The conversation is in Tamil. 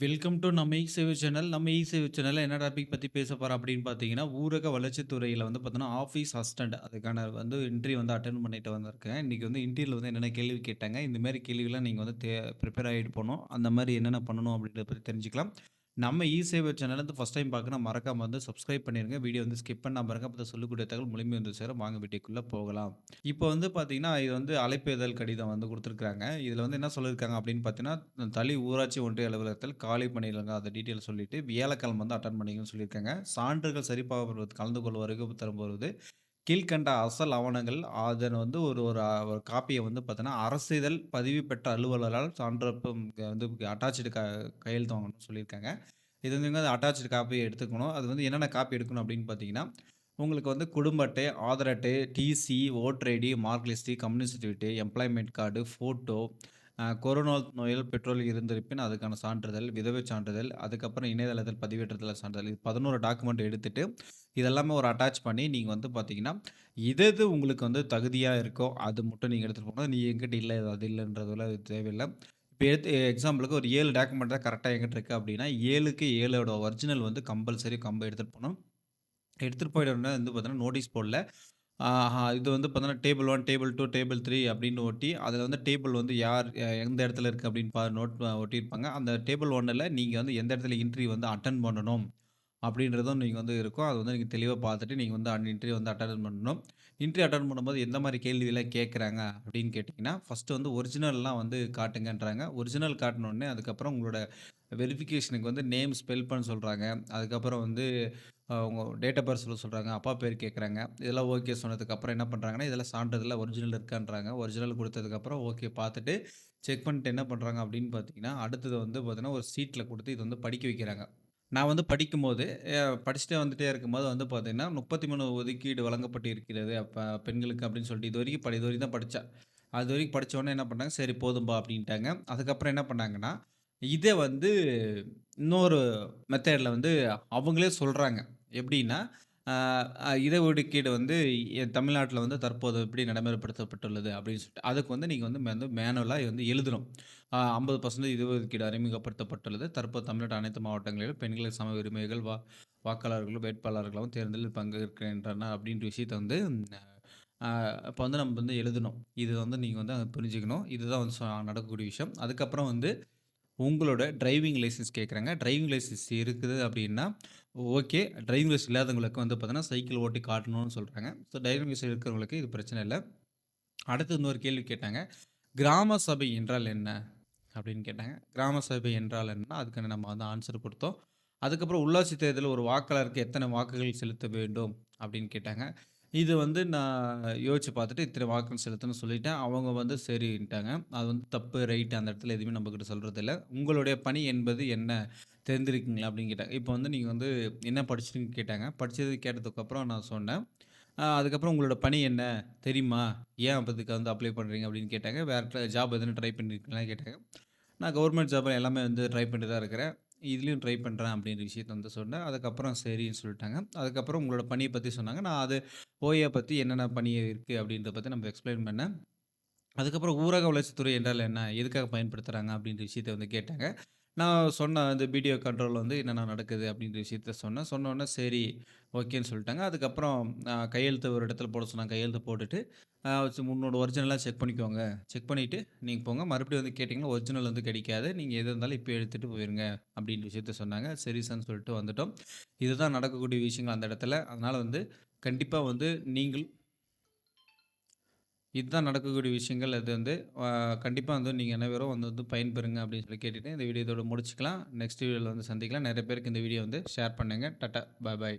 வெல்கம் டூ நம்ம இ-சேவை சேனல். நம்ம இ-சேவை சேனல்ல என்ன டாபிக் பத்தி பேச போறோம் அப்படின்னு பார்த்தீங்கன்னா, ஊரக வளர்ச்சித் துறையில வந்து பார்த்தீங்கன்னா, ஆஃபீஸ் அசிஸ்டன்ட் அதுக்கான வந்து இன்டர்வியூ வந்து அட்டெண்ட் பண்ணிட்டு வந்திருக்கேன். இன்னைக்கு வந்து இன்டர்வியூல வந்து என்னென்ன கேள்வி கேட்டாங்க, இந்த மாரி கேள்விலாம் நீங்க வந்து ப்ரிப்பேர் ஆயிட்டு போணும். அந்த மாரி என்னென்ன பண்ணணும் அப்படின்றத பத்தி தெரிஞ்சுக்கலாம். நம்ம இ-சேவை சேனல வந்து ஃபர்ஸ்ட் டைம் பார்க்கணும்னா மறக்காம வந்து சப்ஸ்கிரைப் பண்ணிருங்க. வீடியோ வந்து ஸ்கிப் பண்ணாம பாருங்க. அப்பதான் சொல்லக்கூடிய தகவல் முழுமையா வந்து சேரும். வாங்க வீடியோக்குள்ள போகலாம். இப்போ வந்து பார்த்தீங்கன்னா, இது வந்து அழைப்பிதழ் கடிதம் வந்து குடுத்துருக்காங்க. இதில வந்து என்ன சொல்லியிருக்காங்க அப்படின்னு பார்த்தீங்கன்னா, தளி ஊராட்சி ஒன்றிய அலுவலகத்தில் காலி பணியிடங்க அத டீட்டெயில் சொல்லிட்டு, வியாழக்கிழமை வந்து அட்டெண்ட் பண்ணிக்கணும்னு சொல்லியிருக்காங்க. சான்றுகள் சரிபார்ப்பதற்கு கலந்து கொள்ள வருகை தரும்போது, கீழ்க்கண்ட அசல் ஆவணங்கள் அதன் வந்து ஒரு ஒரு ஒரு காப்பிய வந்து பார்த்தீங்கன்னா, அரசிதழ் பதிவு பெற்ற அலுவலரால் சான்றப்பம் வந்து அட்டாச்டு கையெழுத்து வாங்கணும்னு சொல்லியிருக்காங்க. இது வந்துங்க அட்டாச்டு காப்பி எடுத்துக்கணும். அது வந்து என்னென்ன காப்பி எடுக்கணும் அப்படின்னு பார்த்தீங்கன்னா, உங்களுக்கு வந்து குடும்ப அட்டை, ஆதார் அட்டை, TC, voter ID, mark list, community certificate, employment card, photo, corona நோயால் பெற்றோர் இருந்திருப்பின் அதுக்கான சான்றிதழ், விதவை சான்றிதழ், அதுக்கப்புறம் இணையதளத்தில் பதிவேற்றத்தில் சான்றிதழ். இது 11 டாக்குமெண்ட் எடுத்துட்டு, இதெல்லாமே ஒரு அட்டாச் பண்ணி நீங்க வந்து பார்த்தீங்கன்னா, எது எது உங்களுக்கு வந்து தகுதியா இருக்கோ, அது மட்டும் நீங்க எடுத்துட்டு போணும். நீ என்கிட்ட இல்ல, அது இல்லன்றதெல்லாம் தேவையில்ல. இப்ப எடுத்து எக்ஸாம்பிளுக்கு ஒரு 7 டாக்குமெண்ட் தான் கரெக்ட்டா என்கிட்ட இருக்கு அப்படின்னா, 7க்கு 7ஓட ஒரிஜினல் வந்து கம்பல்சரி எடுத்துட்டு போணும். எடுத்துட்டு போயிட்ட உடனே வந்து பார்த்தீங்கன்னா, நோட்டீஸ் போர்ட்ல இது வந்து பார்த்தீங்கன்னா, டேபிள் 1, டேபிள் 2, டேபிள் 3 அப்படின்னு ஒட்டி, அதில வந்து டேபிள் வந்து யார் எந்த இடத்துல இருக்கு அப்படின்னு ஒட்டியிருப்பாங்க. அந்த டேபிள் 1ல நீங்க வந்து எந்த இடத்துல இன்டர்வியூ வந்து அட்டெண்ட் பண்ணணும் அப்படின்றதும் நீங்க வந்து இருக்கும். அது வந்து நீங்க தெளிவா பார்த்துட்டு, நீங்க வந்து அந்த இன்டர்வியூ வந்து அட்டெண்ட் பண்ணணும். இன்டர்வியூ அட்டெண்ட் பண்ணும்போது எந்த மாரி கேள்விலாம் கேட்குறாங்க அப்படின்னு கேட்டீங்கன்னா, ஃபர்ஸ்ட்டு வந்து ஒரிஜினல்லாம் வந்து காட்டுங்கன்றாங்க. ஒரிஜினல் காட்டுனோனே, அதுக்கப்புறம் உங்களோட வெரிஃபிகேஷனுக்கு வந்து நேம் ஸ்பெல் பண்ண சொல்றாங்க. அதுக்கப்புறம் வந்து உங்க டேட் ஆஃப் பர்த் சொல்ல சொல்றாங்க. அப்பா பேர் கேட்குறாங்க. இதெல்லாம் ஓகே சொன்னதுக்கப்புறம் என்ன பண்றாங்கன்னா, இதெல்லாம் சான்றிதழ்ல ஒரிஜினல் இருக்கான்றாங்க. ஒரிஜினல் குடுத்ததுக்கப்புறம் ஓகே பார்த்துட்டு, செக் பண்ணிட்டு என்ன பண்றாங்க அப்படின்னு பார்த்தீங்கன்னா, அடுத்தது வந்து பார்த்தீங்கன்னா, ஒரு சீட்ல குடுத்து இத வந்து படிக்க வைக்கிறாங்க. நான் வந்து படிக்கும்போது, படிச்சுட்டே வந்துட்டே இருக்கும்போது வந்து பார்த்தீங்கன்னா, 33 ஒதுக்கீடு வழங்கப்பட்டு இருக்கிறது. பெண்களுக்கு அப்படின்னு சொல்லிட்டு இதுவரைக்கும் தான் படிச்சேன். அதுவரைக்கும் படிச்ச உடனே என்ன பண்ணாங்க, "சரி போதும்பா" அப்படின்ட்டாங்க. அதுக்கப்புறம் என்ன பண்ணாங்கன்னா, இத வந்து இன்னொரு மெத்தேட்ல வந்து அவங்களே சொல்றாங்க. எப்படின்னா, அ அ இட ஒதுக்கீடு வந்து தமிழ்நாட்டுல வந்து தற்போது எப்படி நடைமுறைப்படுத்தப்பட்டுள்ளது அப்படின்னு சொல்லிட்டு. அதுக்கு வந்து நீங்க வந்து மேனுவலா வந்து எழுதணும். 50% இட ஒதுக்கீடு அறிமுகப்படுத்தப்பட்டுள்ளது. தற்போது தமிழ்நாட்டு அனைத்து மாவட்டங்களிலும் பெண்களுக்கு சம உரிமைகள் வாக்காளர்களும், வேட்பாளர்களும் தேர்தலில் பங்கேற்கின்றனர் அப்படின்ற விஷயத்த வந்து அ அப்ப வந்து நம்ம வந்து எழுதணும். இது வந்து நீங்க வந்து புரிஞ்சுக்கணும். இதுதான் வந்து நடக்கக்கூடிய விஷயம். அதுக்கப்புறம் வந்து உங்களோட டிரைவிங் லைசென்ஸ் கேட்குறாங்க. டிரைவிங் லைசென்ஸ் இருக்குது அப்படின்னா, ஓகே. டிரைவிங் லைசென்ஸ் இல்லாதவங்களுக்கு வந்து பார்த்தீங்கன்னா, சைக்கிள் ஓட்டி காட்டணும்னு சொல்றாங்க. ஸோ டிரைவிங் லைசென்ஸ் இருக்கிறவங்களுக்கு இது பிரச்சனை இல்ல. அடுத்து இன்னொரு கேள்வி கேட்டாங்க. கிராம சபை என்றால் என்ன? அப்படின்னு கேட்டாங்க. கிராம சபை என்றால் என்ன? அதுக்கான நம்ம வந்து ஆன்சர் குடுத்தோம். அதுக்கப்புறம் உள்ளாட்சி தேர்தலில் ஒரு வாக்காளருக்கு எத்தனை வாக்குகள் செலுத்த வேண்டும்? அப்படின்னு கேட்டாங்க. இது வந்து நான் யோசிச்சு பார்த்துட்டு இத்தனை வாக்குகள் செலுத்தணும்னு சொல்லிட்டேன். அவங்க வந்து சரின்ட்டாங்க. அது வந்து தப்பு, ரைட் அந்த இடத்துல எதுவுமே நம்மகிட்ட சொல்றதில்ல. உங்களுடைய பணி என்பது என்ன? தெரிந்திருக்கீங்களா? அப்படின்னு கேட்டாங்க. இப்போ வந்து நீங்க வந்து என்ன படிச்சிருக்கீங்கன்னு கேட்டாங்க. படிச்சது கேட்டதுக்கப்புறம் நான் சொன்னேன். அதுக்கப்புறம் உங்களோட பணி என்ன? தெரியுமா? ஏன் அப்ப இதுக்கு வந்து அப்ளை பண்றீங்க? அப்படின்னு கேட்டாங்க. வேற ஜாப் எதுவும் ட்ரை பண்ணியிருக்கீங்களான்னு கேட்டாங்க. நான் கவர்மெண்ட் ஜாப் எல்லாமே வந்து ட்ரை பண்ணிட்டு தான் இருக்கிறேன். இதுலயும் ட்ரை பண்றேன் அப்படின்ற விஷயத்த வந்து சொன்னேன். அதுக்கப்புறம் சரின்னு சொல்லிட்டாங்க. அதுக்கப்புறம் உங்களோட பணிய பத்தி சொன்னாங்க. நான் அது ஓஏ பத்தி என்னென்ன பணி இருக்கு அப்படின்றத பத்தி நம்ம எக்ஸ்ப்ளைன் பண்ணேன். அதுக்கப்புறம் ஊரக வளர்ச்சித்துறை என்றால் என்ன? எதுக்காக பயன்படுத்துறாங்க? அப்படின்ற விஷயத்த வந்து கேட்டாங்க. நான் சொன்னேன் இந்த வீடியோ கண்ட்ரோல் வந்து என்னென்ன நடக்குது அப்படின்ற விஷயத்த சொன்னேன். சொன்னோனே சரி, ஓகேன்னு சொல்லிட்டாங்க. அதுக்கப்புறம் கையெழுத்து ஒரு இடத்துல போட சொன்னாங்க. கையெழுத்து போட்டுட்டு, உன்னோட ஒரிஜினலா செக் பண்ணிக்கோங்க. செக் பண்ணிட்டு நீங்க போங்க. மறுபடியும் வந்து கேட்டீங்கன்னா, ஒரிஜினல் வந்து கிடைக்காது. நீங்க எது இருந்தாலும் இப்பயே எடுத்துட்டு போயிருங்க அப்படின்ற விஷயத்த சொன்னாங்க. சரி சார்ன்னு சொல்லிட்டு வந்துட்டோம். இதுதான் நடக்கக்கூடிய விஷயங்கள் அந்த இடத்துல. அதனால வந்து கண்டிப்பா வந்து நீங்கள் இதுதான் நடக்கக்கூடிய விஷயங்கள். அது வந்து அ கண்டிப்பா வந்து நீங்க அனைவரும் வந்து பயன்பெறுங்க அப்படின்னு சொல்லி கேட்டுட்டு, இந்த வீடியோ இதோட முடிச்சுக்கலாம். நெக்ஸ்ட் வீடியோல வந்து சந்திக்கலாம். நெறைய பேருக்கு இந்த வீடியோ வந்து ஷேர் பண்ணுங்க. டாட்டா. பாய் பாய்.